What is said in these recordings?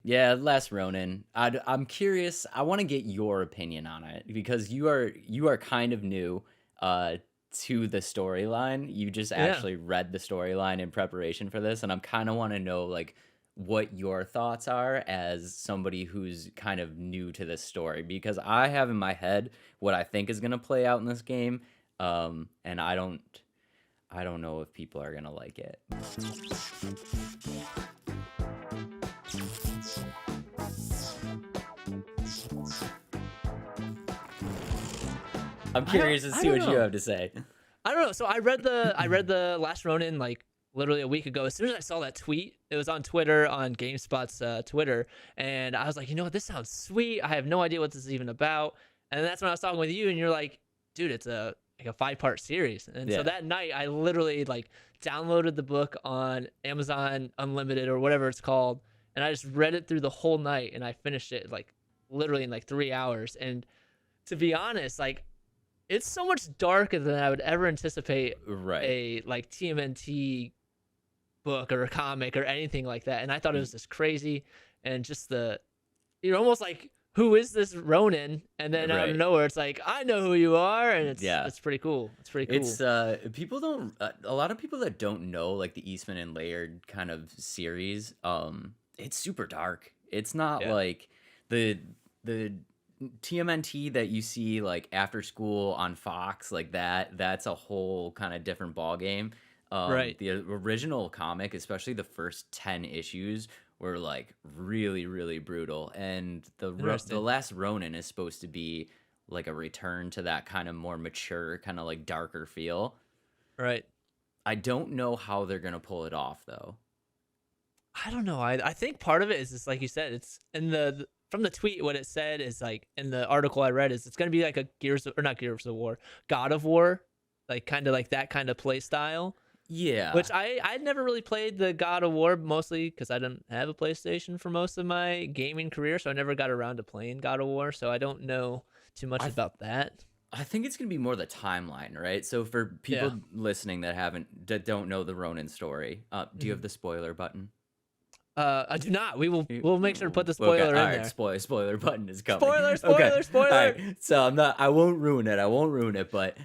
Yeah, Last Ronin. I'm curious. I want to get your opinion on it because you are kind of new uh, to the storyline. You just Yeah. actually read the storyline in preparation for this, and I'm kind of want to know like what your thoughts are as somebody who's kind of new to this story because I have in my head what I think is gonna play out in this game, and I don't know if people are gonna like it. I'm curious to I see don't what you know. have to say. I don't know. So I read the Last Ronin like literally a week ago. As soon as I saw that tweet, it was on Twitter, on GameSpot's Twitter, and I was like, you know what, this sounds sweet. I have no idea what this is even about. And that's when I was talking with you, and you're like, dude, it's a like a 5-part series. And so Yeah. that night, I literally like downloaded the book on Amazon Unlimited or whatever it's called, and I just read it through the whole night, and I finished it like literally in like 3 hours. And to be honest, like it's so much darker than I would ever anticipate Right. a like TMNT book or a comic or anything like that. And I thought it was just crazy and just you're almost like, who is this Ronin? And then out of Right. nowhere, it's like, I know who you are, and Yeah. it's pretty cool. It's pretty It's cool. people don't a lot of people that don't know like the Eastman and Laird kind of series, it's super dark. It's not Yeah. like the TMNT that you see like after school on Fox like that's a whole kind of different ball game. Right. The original comic, especially the first 10 issues were like really really brutal, and the Interesting. last Ronin is supposed to be like a return to that kind of more mature, kind of like darker feel. Right. I don't know how they're gonna pull it off though. I don't know. I think part of it is just like you said. It's in from the tweet. What it said is like in the article I read is it's gonna be like a or not Gears of War, God of War, like kind of like that kind of play style. Yeah, Which I never really played the God of War, mostly because I didn't have a PlayStation for most of my gaming career, so I never got around to playing God of War. So I don't know too much I about that. I think it's gonna be more the timeline, right? So for Yeah. people listening that don't know the Ronin story, do you hmm have the spoiler button? I do not. We'll make sure to put the Okay, spoiler all in right. there. Spoiler button is coming. Spoiler! Okay, Spoiler! all Spoiler! right. So I'm not. I won't ruin it. I won't ruin it. But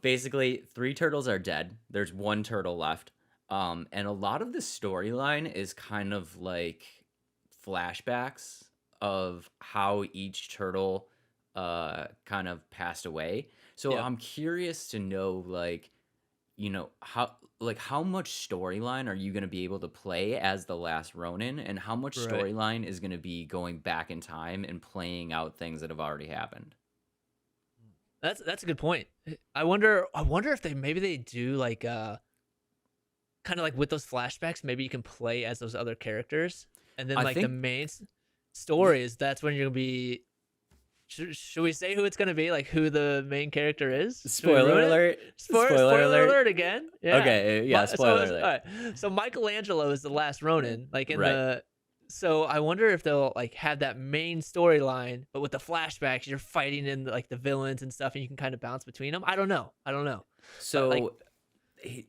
basically, 3 turtles are dead. There's 1 turtle left. And a lot of the storyline is kind of like flashbacks of how each turtle kind of passed away. So Yep. I'm curious to know like how much storyline are you going to be able to play as the last Ronin, and how much Right. storyline is going to be going back in time and playing out things that have already happened. That's a good point. I wonder if they do like kind of like with those flashbacks, maybe you can play as those other characters, and then I like the think main y- story is that's when you're gonna be. Should we say who it's gonna be? Like who the main character is? Should we spoiler ruin it? alert, Spoiler, spoiler spoiler alert. alert again. Yeah. Okay, yeah, So spoiler all alert. right. So Michelangelo is the last Ronin, like in Right. the. So I wonder if they'll like have that main storyline, but with the flashbacks, you're fighting in like the villains and stuff, and you can kind of bounce between them. I don't know. I don't know, but like,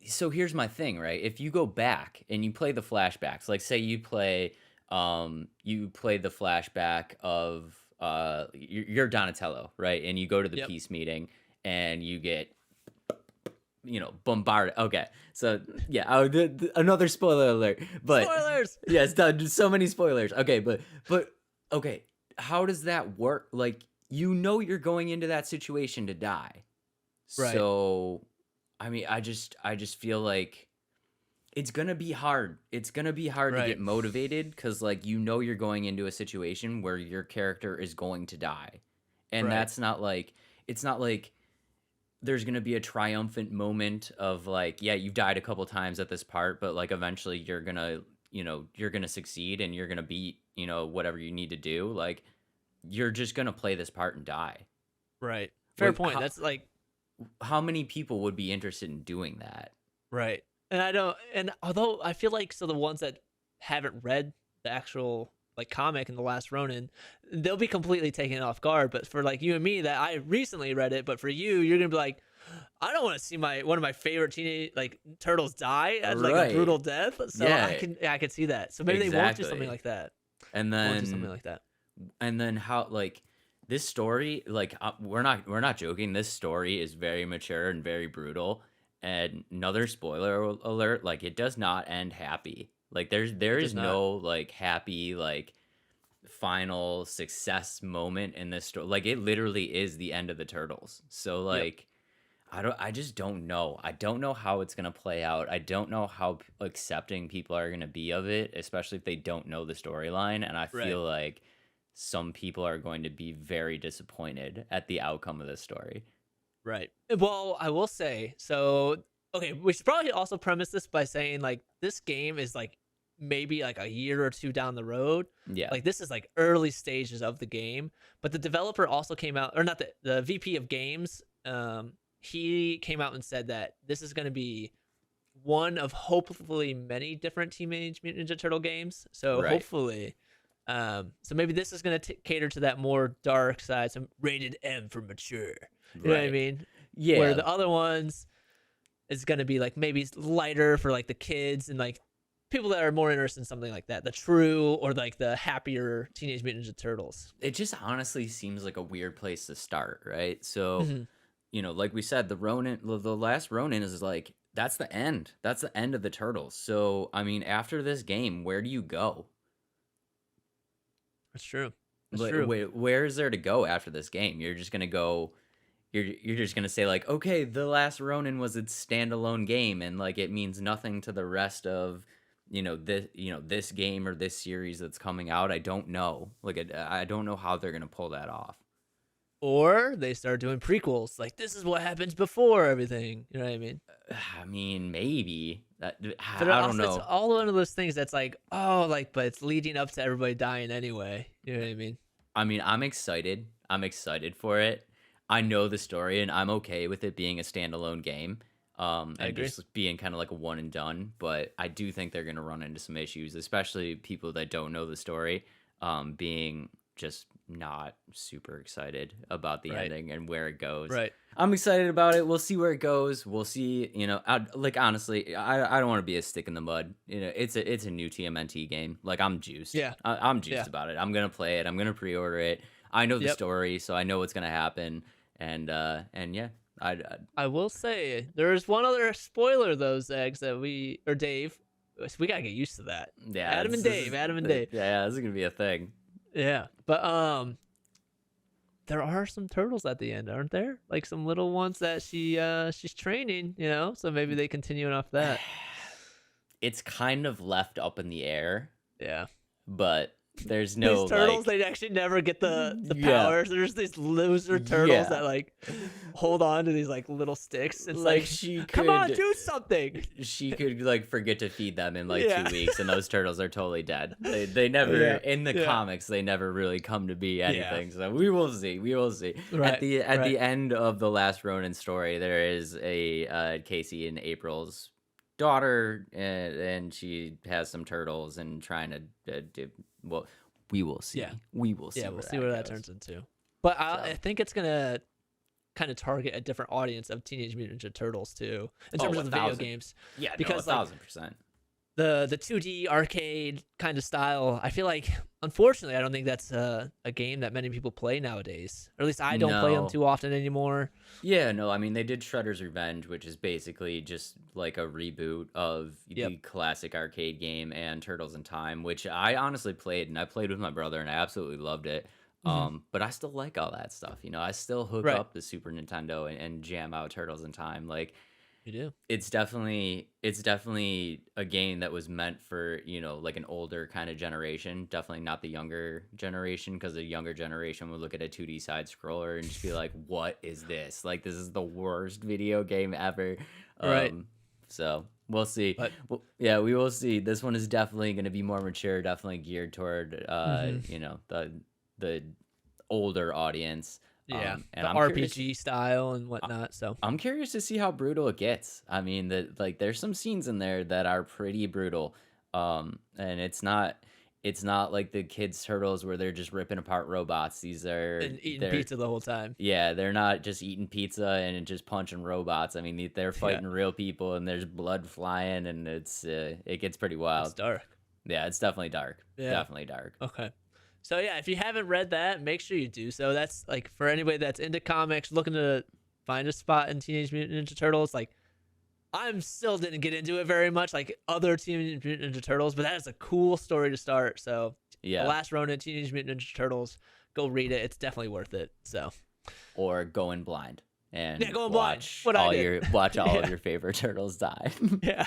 So here's my thing, right? If you go back and you play the flashbacks, like say you play the flashback of you're Donatello, right? And you go to the yep. peace meeting and you get bombarded. Okay. So yeah, another spoiler alert. But Spoilers. yeah, it's done so many spoilers. Okay, but okay, how does that work? Like you're going into that situation to die. Right. So I mean, I just feel like it's gonna be hard. It's gonna be hard to get Right. motivated because like you're going into a situation where your character is going to die. And Right. it's not like there's gonna be a triumphant moment of like, yeah, you've died a couple times at this part, but like eventually you're gonna succeed and you're gonna beat, whatever you need to do. Like you're just gonna play this part and die. Right. Fair Like point. That's like how many people would be interested in doing that? right. And I don't. And although I feel like so the ones that haven't read the actual like comic in the Last Ronin, they'll be completely taken off guard. But for like you and me, that I recently read it, but for you, you're gonna be like, I don't want to see my one of my favorite teenage like turtles die as like a Right. brutal death. So Yeah, I can see that. So maybe they won't do something exactly. like that. And I want to do something then like that. how like this story, like we're not joking. This story is very mature and very brutal. And another spoiler alert, like it does not end happy. Like there It is does not. no like happy like final success moment in this story. Like it literally is the end of the Turtles. So Yep. like I just don't know. I don't know how it's going to play out. I don't know how accepting people are going to be of it, especially if they don't know the storyline, and I Right. feel like some people are going to be very disappointed at the outcome of this story. Right. Well, I will say so. Okay, we should probably also premise this by saying like this game is like maybe like a year or two down the road. Yeah. Like this is like early stages of the game, but the developer also came out, or not the VP of games. He came out and said that this is going to be one of hopefully many different Teenage Mutant Ninja Turtle games. So Right. hopefully, so maybe this is going to cater to that more dark side, some rated M for mature. You know what I Right. mean? Where Yeah. the other ones is going to be like maybe lighter for like the kids and like people that are more interested in something like that, the true or like the happier Teenage Mutant Ninja Turtles. It just honestly seems like a weird place to start, right? So, Mm-hmm. like we said, the last Ronin is like that's the end. That's the end of the Turtles. So, I mean, after this game, where do you go? That's true. That's Like, true. where is there to go after this game? You're just gonna go. You're just gonna say like, okay, the last Ronin was its standalone game, and like it means nothing to the rest of, this game or this series that's coming out. I don't know. Like, I don't know how they're gonna pull that off. Or they start doing prequels, like this is what happens before everything. You know what I mean? I mean, maybe that. But I don't it's know. all one of those things that's like, oh, like, but it's leading up to everybody dying anyway. You know what I mean? I mean, I'm excited. I'm excited for it. I know the story, and I'm okay with it being a standalone game, I and agree. just being kind of like a one and done. But I do think they're gonna run into some issues, especially people that don't know the story, being just not super excited about the Right. ending and where it goes. Right. I'm excited about it. We'll see where it goes. We'll see. Like honestly, I don't want to be a stick in the mud. It's a new TMNT game. Like I'm juiced. Yeah. I'm juiced Yeah. about it. I'm gonna play it. I'm gonna pre-order it. I know the Yep. story, so I know what's gonna happen. And yeah, I will say there's one other spoiler though, Zags, that Dave. We gotta get used to that. yeah, Adam and this Dave. is Adam and Dave. yeah, this is gonna be a thing. Yeah. But there are some turtles at the end, aren't there? Like some little ones that she's training, so maybe they continue off that. It's kind of left up in the air, Yeah. but there's These no turtles, like they actually never get the yeah, powers. There's these loser turtles yeah. that like hold on to these like little sticks. It's Like like, she come on, could do something. she could like forget to feed them in like Yeah. 2 weeks, and those turtles are totally dead. They never Yeah. in the Yeah. comics they never really come to be Yeah. anything. So we will see. We will see. Right, At the right. end of the last Ronin story, there is a Casey and April's daughter, and she has some turtles and trying to do well. We will see. Yeah. We will see. Yeah, we'll where see where that goes. turns into. But I So. think it's gonna kind of target a different audience of Teenage Mutant Ninja Turtles too, in Oh, terms of the video 1,000. games. Yeah, Because, no, like, 1,000%. The 2D arcade kind of style, I feel like, unfortunately, I don't think that's a game that many people play nowadays. Or at least I don't play them No. too often anymore. Yeah, no, I mean they did Shredder's Revenge, which is basically just like a reboot of Yep. the classic arcade game, and Turtles in Time, which I honestly played, and I played with my brother, and I absolutely loved it. Mhm. But I still like all that stuff. I still hook Right. up the Super Nintendo and jam out Turtles in Time. Like You do. it's definitely a game that was meant for, like an older kind of generation, definitely not the younger generation, because the younger generation would look at a 2D side scroller and just be like, what is this? Like, this is the worst video game ever. Right. So we'll see. But Well, yeah, we will see. This one is definitely going to be more mature, definitely geared toward the older audience. yeah, And the I'm curious. RPG style and whatnot. So I'm curious to see how brutal it gets. I mean, there's some scenes in there that are pretty brutal. And it's not like the kids turtles where they're just ripping apart robots. and eating they're pizza the whole time. yeah, they're not just eating pizza and just punching robots. I mean, they're Yeah, fighting real people, and there's blood flying, and it gets pretty it's wild. dark. Yeah, it's definitely dark. Yeah. Definitely dark. Okay. So yeah, if you haven't read that, make sure you do so. That's like for anybody that's into comics, looking to find a spot in Teenage Mutant Ninja Turtles. Like, I'm still didn't get into it very much, like other Teenage Mutant Ninja Turtles, but that is a cool story to start. So, Yeah. The Last Ronin, Teenage Mutant Ninja Turtles, go read it. It's definitely worth it. So, Or going blind and going blind. watch What I all did. your watch all of your favorite turtles die. Yeah.